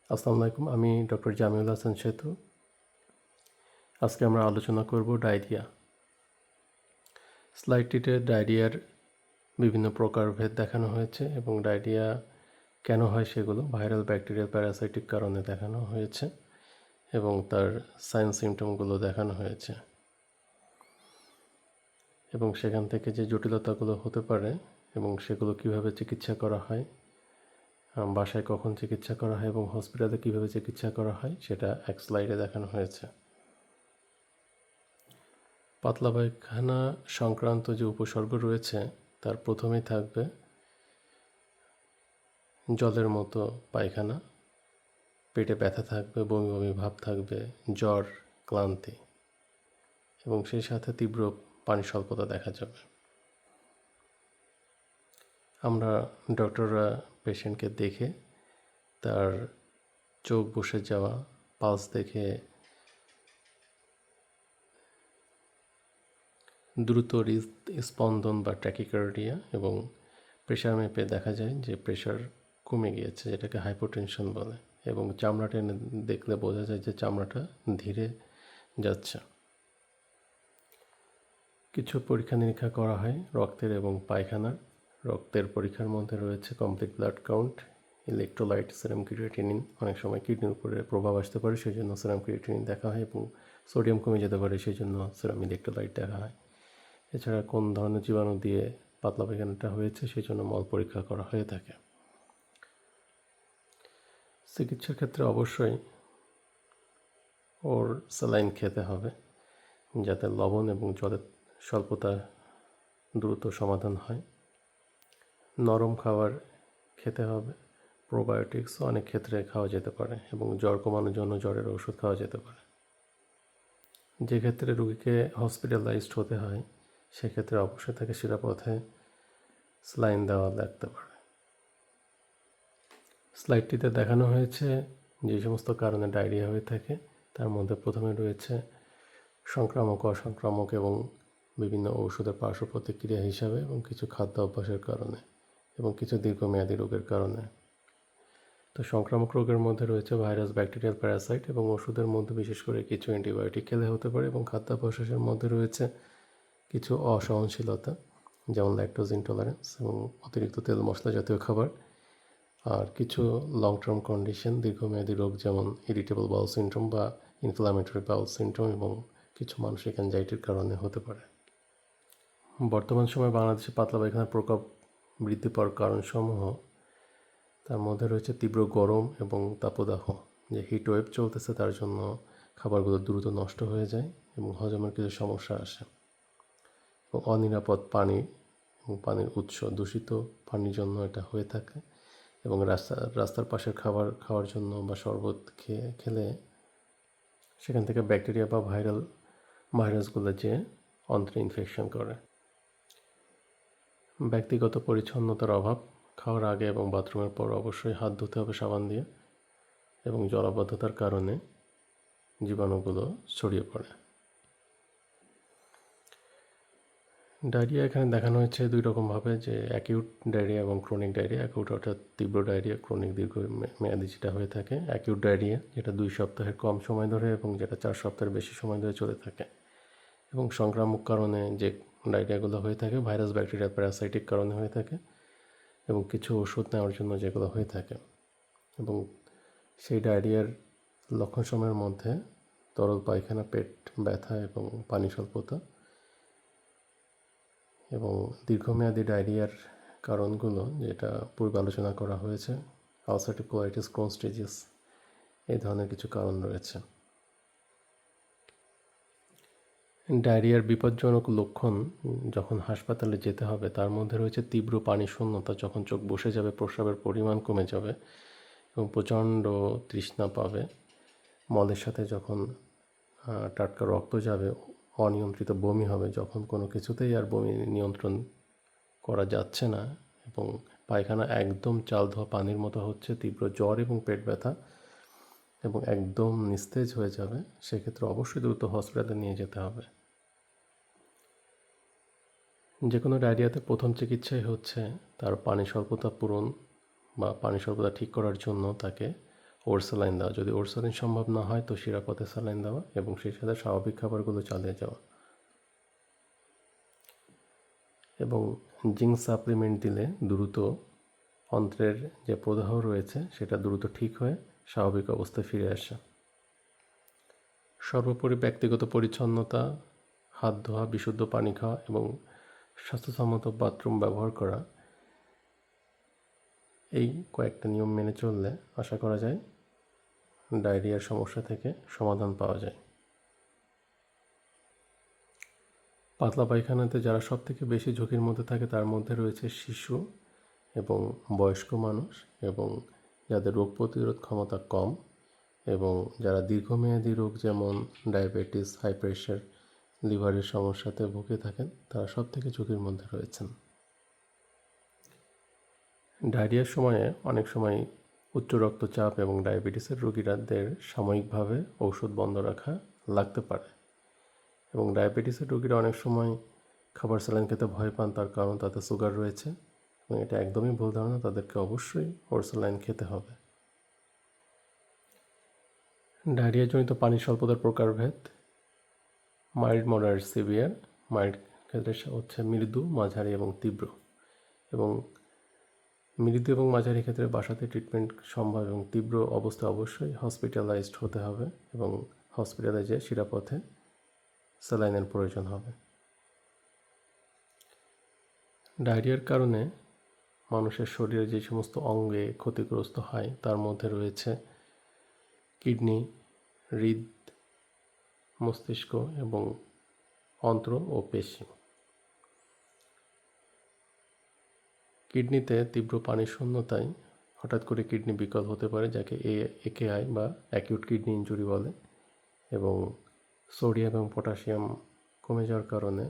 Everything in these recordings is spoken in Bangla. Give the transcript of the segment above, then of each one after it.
আসসালামু আলাইকুম, আমি ডক্টর জামিউল হাসান সেতু। আজকে আমরা আলোচনা করব ডায়রিয়া। স্লাইডটিতে ডায়রিয়ার বিভিন্ন প্রকারভেদ দেখানো হয়েছে এবং ডায়রিয়া কেন হয় সেগুলো ভাইরাল, ব্যাকটেরিয়াল, প্যারাসাইটিক কারণে দেখানো হয়েছে এবং তার সাইন সিমটমগুলো দেখানো হয়েছে এবং সেখান থেকে যে জটিলতাগুলো হতে পারে এবং সেগুলো কিভাবে চিকিৎসা করা হয়, বাসায় কখন চিকিৎসা করা হয় এবং হসপিটালে কিভাবে চিকিৎসা করা হয় সেটা এক স্লাইডে দেখানো হয়েছে। পাতলা পায়খানা সংক্রান্ত যে উপসর্গ রয়েছে তার প্রথমেই থাকবে জলের মতো পায়খানা, পেটে ব্যথা থাকবে, বমি বমি ভাব থাকবে, জ্বর, ক্লান্তি এবং সেই সাথে তীব্র পানি স্বল্পতা দেখা যাবে। আমরা ডক্টররা পেশেন্টকে দেখে তার চোখ বসে যাওয়া, পালস দেখে দ্রুত স্পন্দন বা ট্যাকিকার্ডিয়া এবং প্রেশার মেপে দেখা যায় যে প্রেশার কমে গিয়েছে, যেটাকে হাইপোটেনশন বলে, এবং চামড়া টেনে দেখলে বোঝা যায় যে চামড়াটা ধীরে যাচ্ছে। কিছু পরীক্ষা নিরীক্ষা করা হয় রক্তের এবং পায়খানার। রক্তের পরীক্ষার মধ্যে রয়েছে কমপ্লিট ব্লাড কাউন্ট, ইলেকট্রোলাইট, সেরাম ক্রিয়েটিনিন। অনেক সময় কিডনির উপরে প্রভাব আসতে পারে, সেই জন্য সেরাম ক্রিয়েটিনিন দেখা হয়, এবং সোডিয়াম কমে যেতে পারে, সেই জন্য সেরাম ইলেকট্রোলাইট দেখা হয়। এছাড়া কোন ধরনের জীবাণু দিয়ে পাতলা পায়খানাটা হয়েছে সেই জন্য মল পরীক্ষা করা হয়ে থাকে। চিকিৎসার ক্ষেত্রে অবশ্যই ওর স্যালাইন খেতে হবে যাতে লবণ এবং জলের স্বল্পতা দ্রুত সমাধান হয়। নরম খাবার খেতে হবে। প্রোবায়োটিক্স অনেক ক্ষেত্রে খাওয়া যেতে পারে এবং জ্বর কমানোর জন্য জ্বরের ওষুধ খাওয়া যেতে পারে। যে ক্ষেত্রে রুগীকে হসপিটালাইজড হতে হয় সেক্ষেত্রে অবশ্যই তাকে শিরাপথে স্যালাইন দেওয়া লাগতে পারে। স্লাইডটিতে দেখানো হয়েছে যে সমস্ত কারণে ডায়রিয়া হয়ে থাকে, তার মধ্যে প্রথমে রয়েছে সংক্রামক, অসংক্রামক এবং বিভিন্ন ঔষধের পার্শ্ব প্রতিক্রিয়া হিসাবে, এবং কিছু খাদ্য অভ্যাসের কারণে এবং কিছু দীর্ঘমেয়াদী রোগের কারণে। তো সংক্রামক রোগের মধ্যে রয়েছে ভাইরাস, ব্যাকটেরিয়াল, প্যারাসাইট, এবং ওষুধের মধ্যে বিশেষ করে কিছু অ্যান্টিবায়োটিক খেলে হতে পারে, এবং খাদ্যাভ্যাসের মধ্যে রয়েছে কিছু অসহনশীলতা, যেমন ল্যাকটোজ ইনটলারেন্স এবং অতিরিক্ত তেল মশলা জাতীয় খাবার, আর কিছু লং টার্ম কন্ডিশন, দীর্ঘমেয়াদী রোগ, যেমন ইরিটেবল বাউল সিনড্রোম বা ইনফ্লামেটরি বাউল সিনড্রোম, এবং কিছু মানসিক অ্যাংজাইটির কারণে হতে পারে। বর্তমান সময়ে বাংলাদেশে পাতলা পায়খানার প্রকোপ বৃদ্ধি পাওয়ার কারণসমূহ, তার মধ্যে রয়েছে তীব্র গরম এবং তাপদাহ। যে হিট ওয়েভ চলতেছে তার জন্য খাবারগুলো দ্রুত নষ্ট হয়ে যায় এবং হজমের কিছু সমস্যা আসে, এবং অনিরাপদ পানি এবং পানির উৎস, দূষিত পানির জন্য এটা হয়ে থাকে, এবং রাস্তার পাশের খাবার খাওয়ার জন্য বা শরবত খেলে সেখান থেকে ব্যাকটেরিয়া বা ভাইরাসগুলো যে অন্ত্রে ইনফেকশন করে। ব্যক্তিগত পরিচ্ছন্নতার অভাব, খাওয়ার আগে এবং বাথরুমের পর অবশ্যই হাত ধুতে হবে সাবান দিয়ে, এবং জলাবদ্ধতার কারণে জীবাণুগুলো ছড়িয়ে পড়ে। ডায়রিয়া এখানে দেখানো হয়েছে দুই রকমভাবে, যে অ্যাকিউট ডায়রিয়া এবং ক্রনিক ডায়রিয়া। অ্যাকিউট অর্থাৎ তীব্র ডায়রিয়া, ক্রনিক দীর্ঘ মেয়াদি যেটা হয়ে থাকে। অ্যাকিউট ডায়রিয়া যেটা 2 সপ্তাহের কম সময় ধরে এবং যেটা 4 সপ্তাহের বেশি সময় ধরে চলে থাকে, এবং সংক্রামক কারণে যে ডায়রিয়াগুলো হয়ে থাকে ভাইরাস, ব্যাকটেরিয়া, প্যারাসাইটিক কারণে হয়ে থাকে, এবং কিছু ওষুধ নেওয়ার জন্য যেগুলো হয়ে থাকে। এবং সেই ডায়রিয়ার লক্ষণ সময়ের মধ্যে তরল পায়খানা, পেট ব্যথা এবং পানি স্বল্পতা, এবং দীর্ঘমেয়াদী ডায়রিয়ার কারণগুলো যেটা পূর্বে আলোচনা করা হয়েছে, আলসারেটিভ কোলাইটিস, ক্রোনস ডিজিজ, এই ধরনের কিছু কারণ রয়েছে। ডায়রিয়ার বিপজ্জনক লক্ষণ যখন হাসপাতালে যেতে হবে তার মধ্যে রয়েছে তীব্র পানি শূন্যতা, যখন চোখ বসে যাবে, প্রস্রাবের পরিমাণ কমে যাবে এবং প্রচণ্ড তৃষ্ণা পাবে, মলের সাথে যখন টাটকা রক্ত যাবে, অনিয়ন্ত্রিত বমি হবে, যখন কোনো কিছুতেই আর বমি নিয়ন্ত্রণ করা যাচ্ছে না এবং পায়খানা একদম চাল ধোয়া পানির মতো হচ্ছে, তীব্র জ্বর এবং পেট ব্যথা এবং একদম নিস্তেজ হয়ে যাবে, সেক্ষেত্রে অবশ্যই দ্রুত হসপিটালে নিয়ে যেতে হবে। যে কোনো ডায়রিয়াতে প্রথম চিকিৎসাই হচ্ছে তার পানি স্বল্পতা পূরণ বা পানি স্বল্পতা ঠিক করার জন্য তাকে ওরসালাইন দেওয়া, যদি ওরসালাইন সম্ভব না হয় তো শিরাপথে স্যালাইন দেওয়া এবং সেই সাথে স্বাভাবিক খাবারগুলো চালিয়ে যাওয়া। এবং জিঙ্ক সাপ্লিমেন্ট দিলে দ্রুত অন্ত্রের যে প্রদাহ রয়েছে সেটা দ্রুত ঠিক হয়ে স্বাভাবিক অবস্থায় ফিরে আসে। সর্বোপরি ব্যক্তিগত পরিচ্ছন্নতা, হাত ধোয়া, বিশুদ্ধ পানি খাওয়া এবং স্বাস্থ্যসম্মত বাথরুম ব্যবহার করা, এই কয়েকটা নিয়ম মেনে চললে আশা করা যায় ডায়রিয়ার সমস্যা থেকে সমাধান পাওয়া যায়। পাতলা পায়খানাতে যারা সবথেকে বেশি ঝুঁকির মধ্যে থাকে তার মধ্যে রয়েছে শিশু এবং বয়স্ক মানুষ এবং যাদের রোগ প্রতিরোধ ক্ষমতা কম এবং যারা দীর্ঘমেয়াদী রোগ যেমন ডায়াবেটিস, হাই প্রেশার, লিভারের সমস্যাতে ভুগে থাকেন তারা সবথেকে ঝুঁকির মধ্যে রয়েছেন। ডায়রিয়ার সময়ে অনেক সময় উচ্চ রক্তচাপ এবং ডায়াবেটিসের রোগীরাদের সাময়িকভাবে ঔষধ বন্ধ রাখা লাগতে পারে এবং ডায়াবেটিসের রোগীরা অনেক সময় খাবার স্যালাইন খেতে ভয় পান, তার কারণ তাতে সুগার রয়েছে এবং এটা একদমই ভুল ধারণা। তাদেরকে অবশ্যই ওরসালাইন খেতে হবে। ডায়রিয়াজনিত পানি স্বল্পতার প্রকারভেদ: মাইল্ড, মডারেট, সিভিয়ার। মাইল্ড ক্ষেত্রে হচ্ছে মৃদু, মাঝারি এবং তীব্র। এবং মৃদু এবং মাঝারি ক্ষেত্রে বাসাতে ট্রিটমেন্ট সম্ভব এবং তীব্র অবস্থায় অবশ্যই হসপিটালাইজড হতে হবে এবং হসপিটালে যেয়ে শিরাপথে স্যালাইনের প্রয়োজন হবে। ডায়রিয়ার কারণে মানুষের শরীরে যে সমস্ত অঙ্গে ক্ষতিগ্রস্ত হয় তার মধ্যে রয়েছে কিডনি, হৃদ, মস্তিষ্ক এবং অন্ত্র ও পেশি। কিডনিতে তীব্র পানি শূন্যতায় হঠাৎ করে কিডনি বিকল হতে পারে, যাকে একেআই বা অ্যাকিউট কিডনি ইনজুরি বলে, এবং সোডিয়াম এবং পটাশিয়াম কমে যাওয়ার কারণে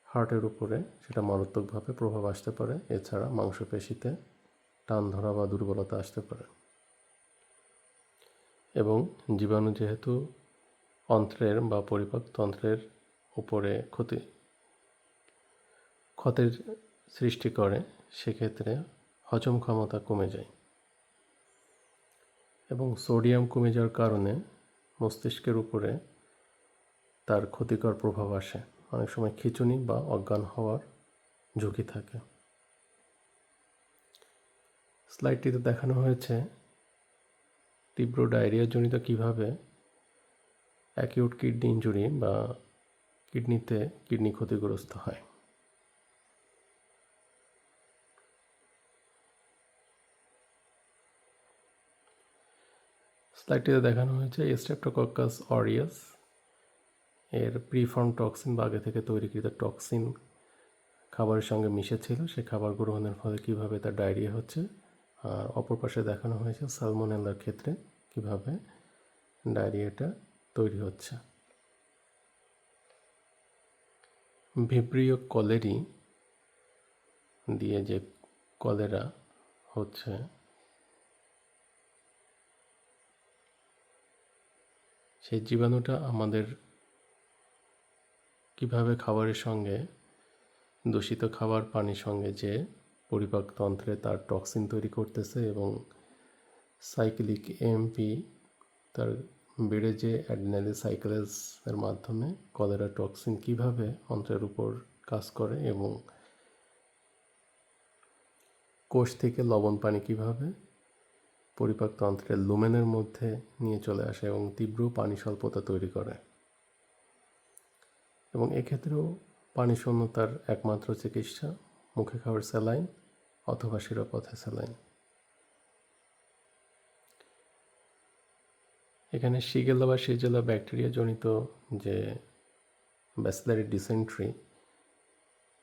হার্টের উপরে সেটা মারাত্মকভাবে প্রভাব আসতে পারে। এছাড়া মাংসপেশিতে টান ধরা বা দুর্বলতা আসতে পারে। এবং জীবাণু যেহেতু অন্ত্রের বা পরিপাকতন্ত্রের উপরে ক্ষতের সৃষ্টি করে, সেক্ষেত্রে হজম ক্ষমতা কমে যায় এবং সোডিয়াম কমে যাওয়ার কারণে মস্তিষ্কের উপরে তার ক্ষতিকর প্রভাব আসে। অনেক সময় খিঁচুনি বা অজ্ঞান হওয়ার ঝুঁকি থাকে। স্লাইডটিতে দেখানো হয়েছে তীব্র ডায়রিয়াজনিত কীভাবে অ্যাকিউট কিডনি ইনজুরি বা কিডনিতে কিডনি ক্ষতিগ্রস্ত হয়। স্লাইডটিতে দেখানো হয়েছে স্ট্রেপ্টোকক্কাস অরিয়াস এর প্রিফর্ম টক্সিন বা আগে থেকে তৈরিকৃত টক্সিন খাবারের সঙ্গে মিশেছিল। সে খাবার গ্রহণের ফলে কীভাবে তার ডায়রিয়া হচ্ছে, আর অপর পাশে দেখানো হয়েছে সালমোনেলার ক্ষেত্রে কীভাবে ডায়রিয়াটা তৈরি হচ্ছে। ভিব্রিও কলেরি দিয়ে যে কলেরা হচ্ছে, সেই জীবাণুটা আমাদের কিভাবে খাবারের সঙ্গে দূষিত খাবার পানির সঙ্গে যে পরিপাকতন্ত্রে তার টক্সিন তৈরি করতেছে এবং সাইক্লিক এএমপি তার বেড়ে যে অ্যাডেনালি সাইক্লেজের মাধ্যমে কলেরা টক্সিন কিভাবে অন্ত্রের উপর কাজ করে এবং কোষ থেকে লবণ পানি কিভাবে পরিপাকতন্ত্রের লুমেনের মধ্যে নিয়ে চলে আসে এবং তীব্র পানি স্বল্পতা তৈরি করে। এবং এক্ষেত্রেও পানি শূন্যতার একমাত্র চিকিৎসা মুখে খাওয়ার স্যালাইন অথবা শিরাপথে স্যালাইন। এখানে শিগেলা বা শিজেলা ব্যাকটেরিয়া জনিত যে ব্যাসিলারি ডিসেন্ট্রি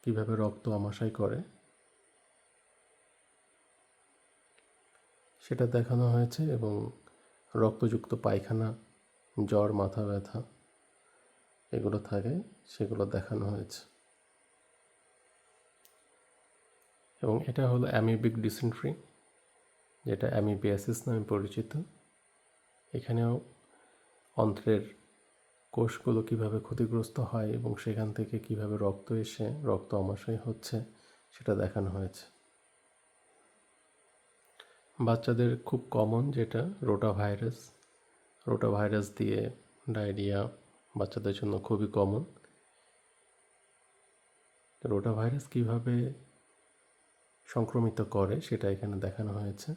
কীভাবে রক্ত আমাশয় করে সেটা দেখানো হয়েছে এবং রক্তযুক্ত পায়খানা, জ্বর, মাথা ব্যথা এগুলো থাকে সেগুলো দেখানো হয়েছে। এবং এটা হলো অ্যামিবিক ডিসেন্ট্রি, যেটা অ্যামিবিয়াসিস নামে পরিচিত। এখানেও অন্ত্রের কোষগুলো কিভাবে ক্ষতিগ্রস্ত হয় এবং সেখান থেকে কিভাবে রক্ত এসে রক্ত আমাশয় হচ্ছে সেটা দেখানো হয়েছে। বাচ্চাদের খুব কমন যেটা রোটাভাইরাস দিয়ে ডায়রিয়া বাচ্চাদের জন্য খুবই কমন। রোটাভাইরাস কীভাবে সংক্রমিত করে সেটা এখানে দেখানো হয়েছে,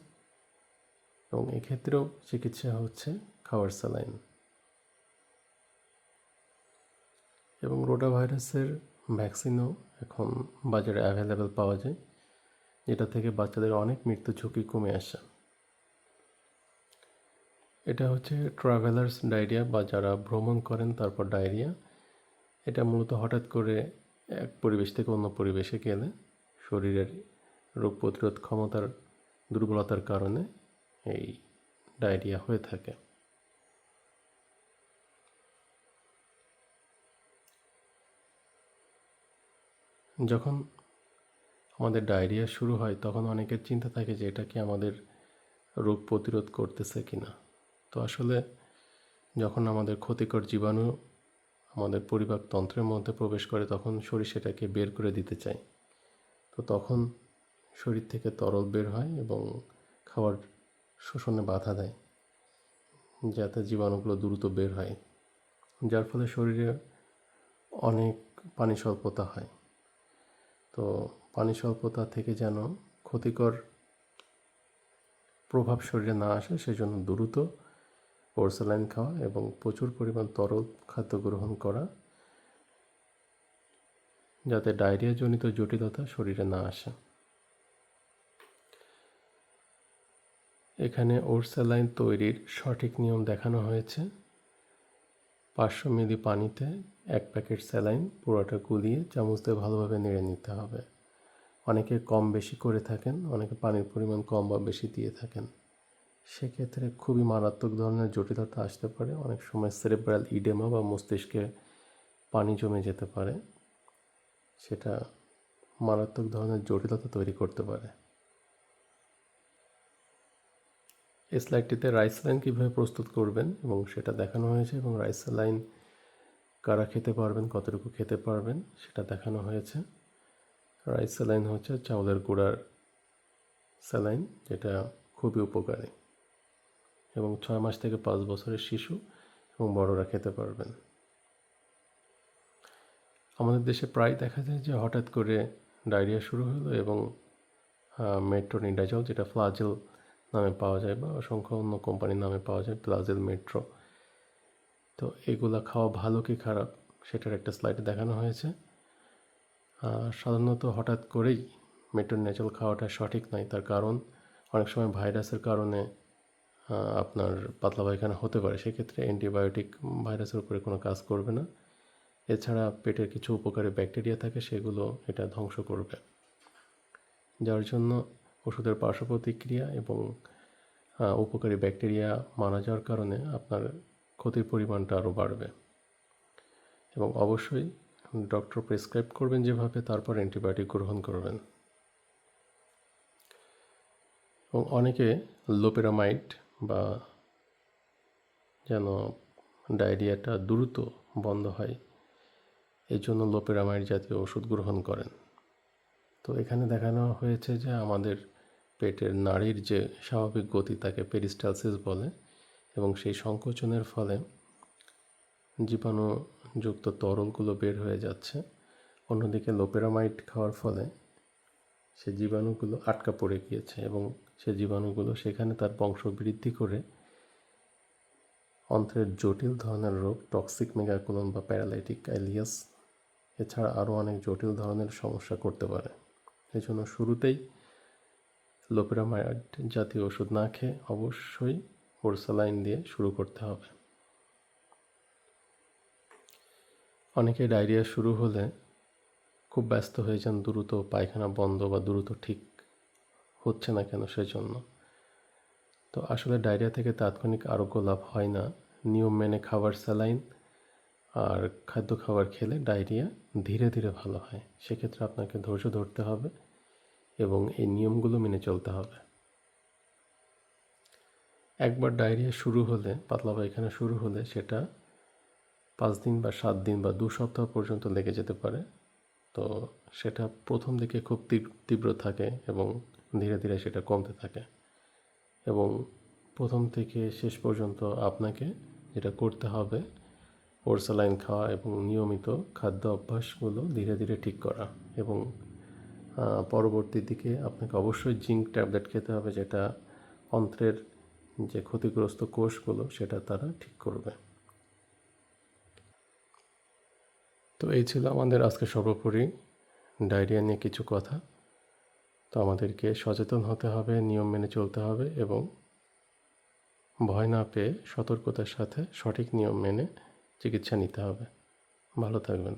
এবং এক্ষেত্রেও চিকিৎসা হচ্ছে খাওয়ার স্যালাইন। এবং রোটাভাইরাসের ভ্যাকসিনও এখন বাজারে অ্যাভেলেবেল পাওয়া যায়, যেটা থেকে বাচ্চাদের অনেক মৃত্যু ঝুঁকি কমে আসে। এটা হচ্ছে ট্রাভেলার্স ডায়রিয়া, বা যারা ভ্রমণ করেন তারপর ডায়রিয়া। এটা মূলত হঠাৎ করে এক পরিবেশ থেকে অন্য পরিবেশে গেলে শরীরের রোগ প্রতিরোধ ক্ষমতার দুর্বলতার কারণে এই ডায়রিয়া হয়ে থাকে। যখন আমাদের ডায়রিয়া শুরু হয় তখন অনেকের চিন্তা থাকে যে এটা কি আমাদের রোগ প্রতিরোধ করতেছে কিনা। তো আসলে যখন আমাদের ক্ষতিকর জীবাণু আমাদের পরিপাকতন্ত্রের মধ্যে প্রবেশ করে তখন শরীর সেটাকে বের করে দিতে চায়। তো তখন শরীর থেকে তরল বের হয় এবং খাবার শোষণে বাধা দেয়, যাতে জীবাণুগুলো দ্রুত বের হয়, যার ফলে শরীরে অনেক পানি স্বল্পতা হয়। তো পানি স্বল্পতা থেকে যেন ক্ষতিকর প্রভাব শরীরে না আসে সেজন্য দ্রুত স্যালাইন খাওয়া এবং প্রচুর পরিমাণ তরল খাদ্য গ্রহণ করা, যাতে ডায়রিয়াজনিত জটিলতা শরীরে না আসে। এখানে স্যালাইন তৈরির সঠিক নিয়ম দেখানো হয়েছে। 500 মিলি পানিতে 1 প্যাকেট স্যালাইন পুরোটা গুলিয়ে চামচ দিয়ে ভালোভাবে নেড়ে নিতে হবে। অনেকে কম বেশি করে থাকেন, অনেকে পানির পরিমাণ কম বা বেশি দিয়ে থাকেন। সেক্ষেত্রে খুবই মারাত্মক ধরনের জটিলতা আসতে পারে। অনেক সময় সেরেব্রাল ইডেমা বা মস্তিষ্কে পানি জমে যেতে পারে, সেটা মারাত্মক ধরনের জটিলতা তৈরি করতে পারে। এই স্লাইডটিতে রাইস স্যালাইন কীভাবে প্রস্তুত করবেন এবং সেটা দেখানো হয়েছে, এবং রাইস স্যালাইন কারা খেতে পারবেন, কতটুকু খেতে পারবেন সেটা দেখানো হয়েছে। রাইস স্যালাইন হচ্ছে চাউলের গুঁড়ার স্যালাইন, যেটা খুবই উপকারী, এবং 6 মাস থেকে 5 বছরের শিশু এবং বড়রা খেতে পারবেন। আমাদের দেশে প্রায় দেখা যায় যে হঠাৎ করে ডায়রিয়া শুরু হলো এবং মেট্রোনিডাজল, যেটা ফ্লাজেল নামে পাওয়া যায় বা অসংখ্য অন্য কোম্পানির নামে পাওয়া যায়, ফ্লাজেল, মেট্রো, তো এগুলা খাওয়া ভালো কি খারাপ সেটার একটা স্লাইডে দেখানো হয়েছে। সাধারণত হঠাৎ করেই মেট্রোনিডাজল খাওয়াটা সঠিক নয়, তার কারণ অনেক সময় ভাইরাসের কারণে আপনার পাতলা পায়খানা হতে পারে। সেক্ষেত্রে অ্যান্টিবায়োটিক ভাইরাসের উপরে কোনো কাজ করবে না। এছাড়া পেটের কিছু উপকারী ব্যাকটেরিয়া থাকে, সেগুলো এটা ধ্বংস করবে, যার জন্য ওষুধের পার্শ্ব প্রতিক্রিয়া এবং উপকারী ব্যাকটেরিয়া মারা যাওয়ার কারণে আপনার ক্ষতির পরিমাণটা আরও বাড়বে। এবং অবশ্যই ডক্টর প্রেসক্রাইব করবেন যেভাবে, তারপর অ্যান্টিবায়োটিক গ্রহণ করবেন। এবং অনেকে লোপেরামাইড বা যেন ডায়রিয়াটা দ্রুত বন্ধ হয় এই জন্য লোপেরামাইড জাতীয় ওষুধ গ্রহণ করেন। তো এখানে দেখানো হয়েছে যে আমাদের পেটের নাড়ির যে স্বাভাবিক গতি তাকে পেরিস্টালসিস বলে, এবং সেই সংকোচনের ফলে জীবাণুযুক্ত তরলগুলো বের হয়ে যাচ্ছে। অন্যদিকে লোপেরামাইড খাওয়ার ফলে সে জীবাণুগুলো আটকা পড়ে গিয়েছে, এবং সে জীবাণুগুলো সেখানে তার বংশ বৃদ্ধি করে অন্ত্রের জটিল ধরনের রোগ, টক্সিক মেগাকোলন বা প্যারালাইটিক আইলিয়াস, এছাড়া আরও অনেক জটিল ধরনের সমস্যা করতে পারে। এই জন্য শুরুতেই লোপেরামাইড জাতীয় ওষুধ না খেয়ে অবশ্যই স্যালাইন দিয়ে শুরু করতে হবে। অনেকে ডায়রিয়া শুরু হলে খুব ব্যস্ত হয়ে যান দ্রুত পায়খানা বন্ধ বা দ্রুত ঠিক হচ্ছে না কেন সেজন্য। তো আসলে ডায়রিয়া থেকে তাৎক্ষণিক আরোগ্য লাভ হয় না। নিয়ম মেনে খাবার, স্যালাইন আর খাদ্য খাবার খেলে ডায়রিয়া ধীরে ধীরে ভালো হয়। সেক্ষেত্রে আপনাকে ধৈর্য ধরতে হবে এবং এই নিয়মগুলো মেনে চলতে হবে। একবার ডায়রিয়া শুরু হলে, পাতলা পায়খানা শুরু হলে, সেটা 5 দিন বা 7 দিন বা 2 সপ্তাহ পর্যন্ত লেগে যেতে পারে। তো সেটা প্রথম দিকে খুব তীব্র থাকে এবং ধীরে ধীরে সেটা কমতে থাকে। এবং প্রথম থেকে শেষ পর্যন্ত আপনাকে যেটা করতে হবে ওর স্যালাইন খাওয়া এবং নিয়মিত খাদ্য অভ্যাসগুলো ধীরে ধীরে ঠিক করা এবং পরবর্তী দিকে আপনাকে অবশ্যই জিঙ্ক ট্যাবলেট খেতে হবে, যেটা অন্ত্রের যে ক্ষতিগ্রস্ত কোষগুলো সেটা তারা ঠিক করবে। তো এই ছিল আমাদের আজকে সর্বোপরি ডায়রিয়া নিয়ে কিছু কথা। তো আমাদেরকে সচেতন হতে হবে, নিয়ম মেনে চলতে হবে এবং ভয় না পেয়ে সতর্কতার সাথে সঠিক নিয়ম মেনে চিকিৎসা নিতে হবে। ভালো থাকবেন।